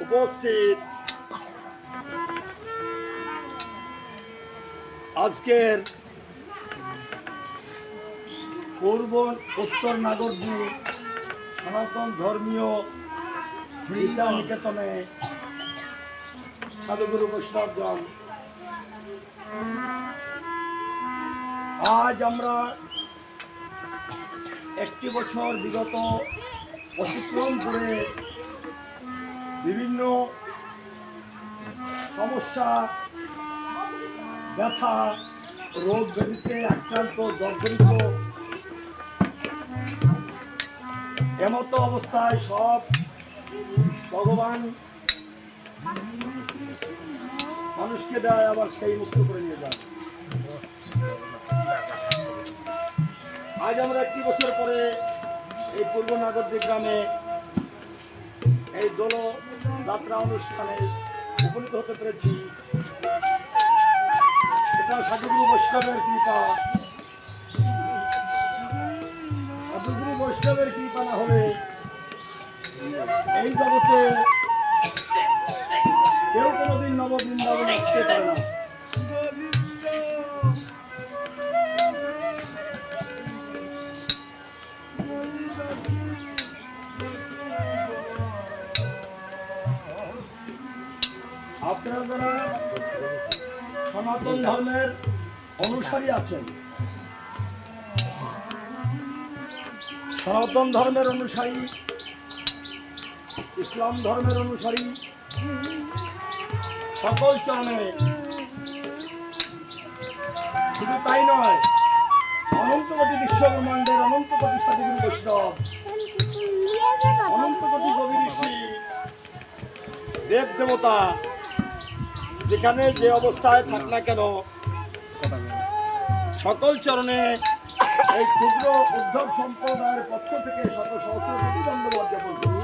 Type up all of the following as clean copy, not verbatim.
উপস্থিত আজকের পূর্ব উত্তর নাগরদ্বীপ সনাতন ধর্মীয় বিদ্যা নিকেতনে সাধুগুরু বৈষ্ণবগণ, আজ আমরা একটি বছর বিগত অতিক্রম করে বিভিন্ন সমস্যা, ব্যথা, রোগ ব্যাধিতে আক্রান্ত জর্জরিত এমতো অবস্থায় সব ভগবান মানুষকে দেয়, আবার সেই মুক্ত করে নিয়ে যায়। আজ আমরা একটি বছর পরে এই পূর্ব নাগরদ্বীপ গ্রামে এই দোল যাত্রা অনুষ্ঠানে উপনীত হতে পেরেছি। এটা সাধুগুরু বৈষ্ণবের কৃপা। সাধুগুরু বৈষ্ণবের কৃপা না হলে এই জগতে কেউ কোনোদিন নববৃন্দাবন আসতে পারে না। আপনারা যারা সনাতন ধর্মের অনুসারী আছেন, সনাতন ধর্মের অনুসারী, ইসলাম ধর্মের অনুসারী, সকল চরণে, শুধু তাই নয়, অনন্ত কোটি বিশ্ব ব্রহ্মাণ্ডের অনন্ত কোটি সাধুগুরু বৈষ্ণব, অনন্ত কোটি কবি ঋষি, দেব দেবতা যেখানে যে অবস্থায় থাক না কেন, সকল চরণে এই ক্ষুদ্র উদ্ধব সম্প্রদায়ের পক্ষ থেকে শত সহস্র কোটি ধন্যবাদ জ্ঞাপন করি।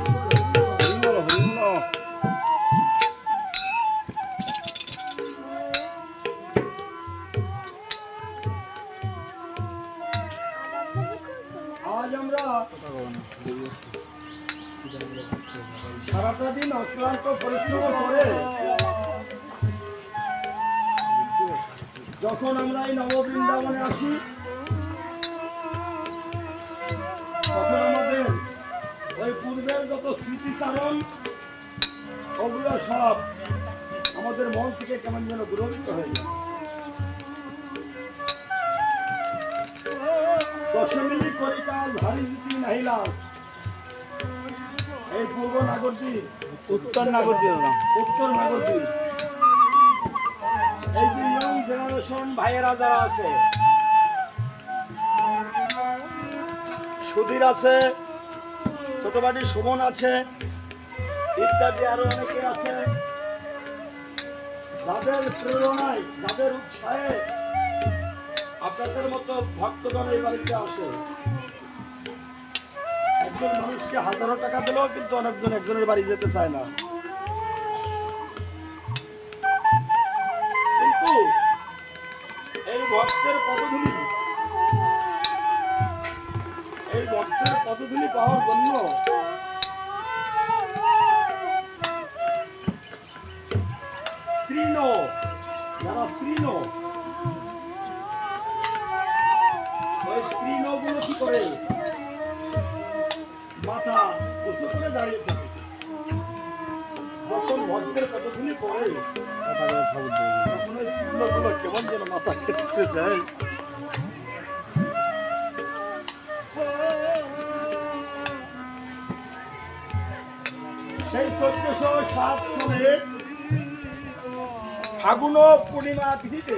আজ আমরা সারাটা দিন অক্লান্ত পরিশ্রম করে যখন আমরা এই নববৃন্দাবনে আসি, তখন আমাদের ওই পূর্বের যত স্মৃতিচারণ ওগুলো সব আমাদের মন থেকে কেমন যেন দূরীভূত হয়ে যায়। দশমিনী করিকাল ভারী রীতি নাহিলাস, এই পূর্ব নাগরদ্বীপ, উত্তর নাগরদ্বীপ, উত্তর নাগরদ্বীপ, এই যে ইয়ং জেনারেশন ভাইয়েরা যারা আছে, সুধীর আছে, ছোট ভাই সুমন আছে, ইত্যাদি আরো অনেকে আছে, যাদের প্রেরণায়, যাদের উৎসাহে আপনাদের মতো ভক্তগণ এই বাড়িতে আসে। একজন মানুষকে হাজারো টাকা দিলেও কিন্তু অনেকজন একজনের বাড়ি যেতে চায় না। কিন্তু এই ভক্তের পদধূলি, এই ভক্তের পদধূলি পাওয়ার জন্য তৃণ, যারা তৃণ, ওই তৃণগুলো কি করে মাথা উঁচু করে দাঁড়িয়ে থাকে। যখন ভক্তের কতগুলি পড়ে তখন ওই ফুলগুলো কেমন যেন মাথা খেতে যায়। সেই 1407 সালে ফাগুন পূর্ণিমা তিথিতে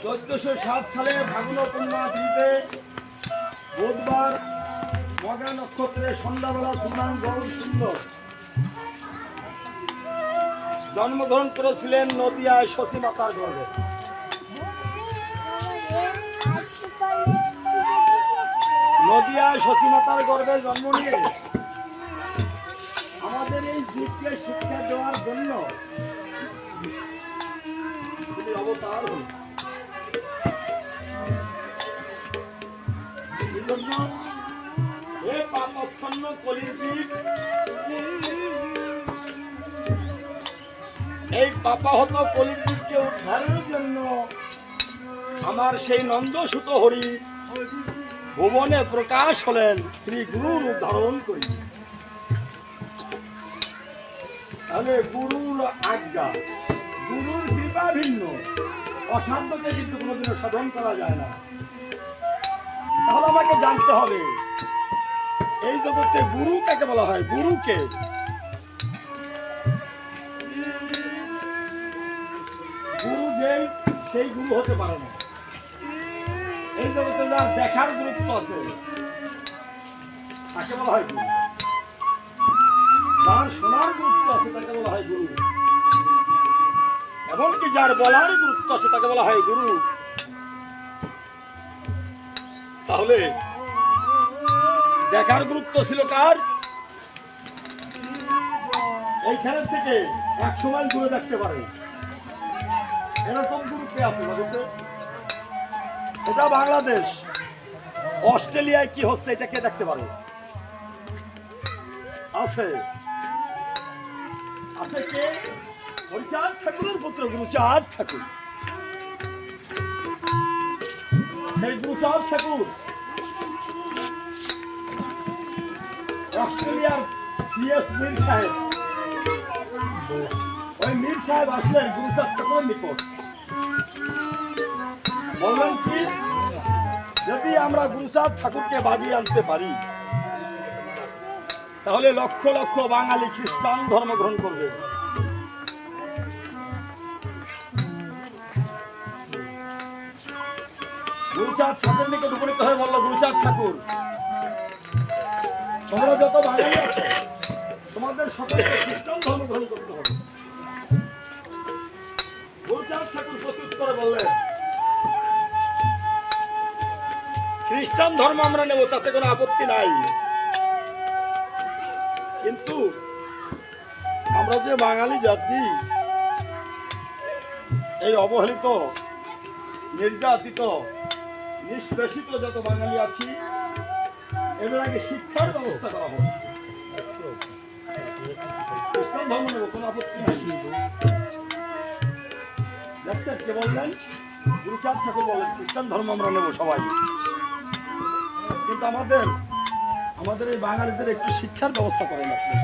1407 সালে ফাগুন পূর্ণিমা তিথিতে বুধবার মগা নক্ষত্রে সন্ধ্যাবেলা সুনাম গরম সুন্দর জন্মগ্রহণ করেছিলেন নদিয়ায় সতী মাতার গর্ভে। নদিয়ায় সতী মাতার গর্ভে জন্ম নিয়ে আমাদের এই যুগকে শিক্ষা দেওয়ার জন্য তিনি অবতার হন। হে পাপাচ্ছন্ন কলির যুগ, এই পাপাহত কলির যুগকে উদ্ধারের জন্য আমার সেই নন্দসুত হরি ভুবনে প্রকাশ হলেন শ্রী গুরুর রূপ ধারণ করি। তাহলে গুরুর আজ্ঞা, গুরুর কৃপা ভিন্ন, অসাধ্যকে কিন্তু কোনোদিনও সাধন করা যায় না। তাহলে আমাকে জানতে হবে এই জগতে গুরু কাকে বলা হয়। গুরুকে গুরু যেই সেই গুরু হতে পারে না। এই জগতে যার দেখার গুরুত্ব আছে তাকে বলা হয় গুরু, যার শোনার গুরুত্ব আছে তাকে বলা হয় গুরু, এমনকি যার বলার গুরুত্ব আছে তাকে বলা হয় গুরু। তাহলে দেখার গুরুত্ব ছিল কার? এইখান থেকে 100 মাইল দূরে দেখতে পারে এরকম গুরু কে আছে জগতে? এটা বাংলাদেশ। অস্ট্রেলিয়ায় কি হচ্ছে এটা কে দেখতে পারে? আছে আছে কে? হরিচাঁদ ঠাকুরের পুত্র গুরুচাঁদ ঠাকুর। সেই গুরুচাঁদ ঠাকুর অস্ট্রেলিয়ার সিএস মীর সাহেব, ওই মীর সাহেব আসলেন গুরুচাঁদ ঠাকুরের নিকট, বললেন কি যদি আমরা গুরুচাঁদ ঠাকুরকে বাগিয়ে আনতে পারি তাহলে লক্ষ লক্ষ বাঙালি খ্রিস্টান ধর্ম গ্রহণ করবে। গুরুচাঁদ ঠাকুর নিকট উপনীত হয়ে বলল, গুরুচাঁদ ঠাকুর তোমরা যত বাঙালি আছো তোমাদের সকলকে খ্রিস্টান ধর্ম গ্রহণ করতে হবে। গুরুচাঁদ ঠাকুর প্রত্যুত্তরে বললেন, খ্রিস্টান ধর্ম আমরা নেব, তাতে কোনো আপত্তি নাই, কিন্তু আমরা যে বাঙালি জাতি এই অবহেলিত, নির্যাতিত, নিষ্পেষিত যত বাঙালি আছি এদের আগে শিক্ষার ব্যবস্থা করা হোক। খ্রিস্টান ধর্ম নেব, কোনো আপত্তি নাই। দেখছেন কে বললেন? গুরুচাঁদ ঠাকুর বলেন খ্রিস্টান ধর্ম আমরা নেব সবাই, কিন্তু আমাদের এই বাঙালিদের একটু শিক্ষার ব্যবস্থা করেন আপনি।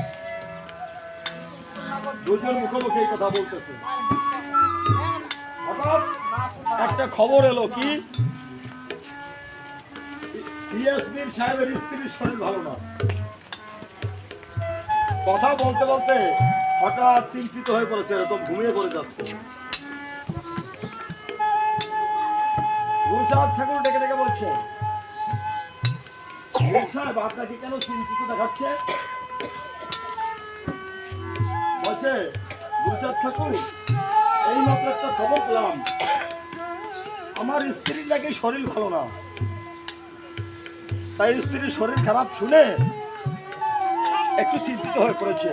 দুজন মুখোমুখি এই কথা বলতেছে, হঠাৎ একটা খবর এলো কি সিএসবির সাহেবের স্ত্রীর শরীর ভালো না। কথা বলতে বলতে হঠাৎ চিন্তিত হয়ে পড়েছে, এরকম ঘুমিয়ে পড়ে যাচ্ছে। গুরুচাঁদ ঠাকুর ডেকে ডেকে বলছে, সাহেব আপনাকে কেন চিন্তিত দেখাচ্ছে? বলছে গুরুচাঁদ ঠাকুর এই মাত্র একটা খবর পেলাম, আমার স্ত্রীর নাকি শরীর ভালো না, তাই স্ত্রীর শরীর খারাপ শুনে একটু চিন্তিত হয়ে পড়েছে।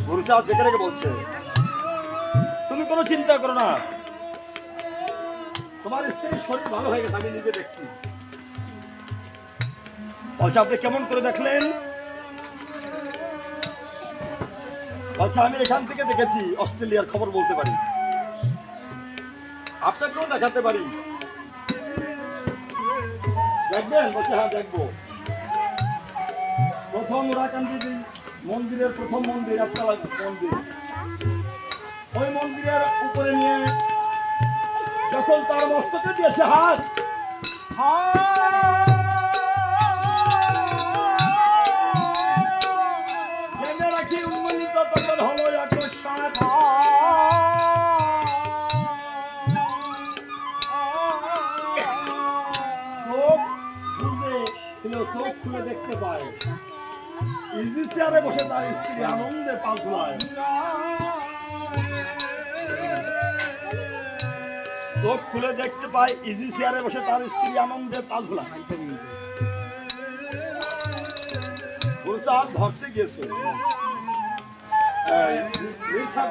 গুরুচাঁদ ডেকে ডেকে বলছে, তুমি কোনো চিন্তা করো না, তোমার স্ত্রীর শরীর ভালো হয়ে গেছে, আমি নিজে দেখছি। বলছে আপনি কেমন করে দেখলেন? বলছে আমি এখান থেকে দেখেছি, অস্ট্রেলিয়ার খবর বলতে পারি, আপনাকেও দেখাতে পারি। দেখবেন? বলছে হ্যাঁ দেখবো। প্রথম রাকান্দি মন্দিরের প্রথম মন্দির, একতলা মন্দির, ওই মন্দিরের উপরে নিয়ে যখন তার মস্তকে দিয়েছে হাত, জেনে রাখি উন্মোলিত তখন হলো এক সাত। চোখ খুলে ছিল, চোখ খুলে দেখতে পায় ইজি চেয়ারে বসে তার স্ত্রী আনন্দে পা ঝুলায়। চোখ খুলে দেখতে পায় ইজি চেয়ারে বসে তার স্ত্রী আনন্দে পা ঝুলায়। গুলসাদ ধরতে গিয়েছে,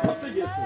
ধরতে গিয়েছে।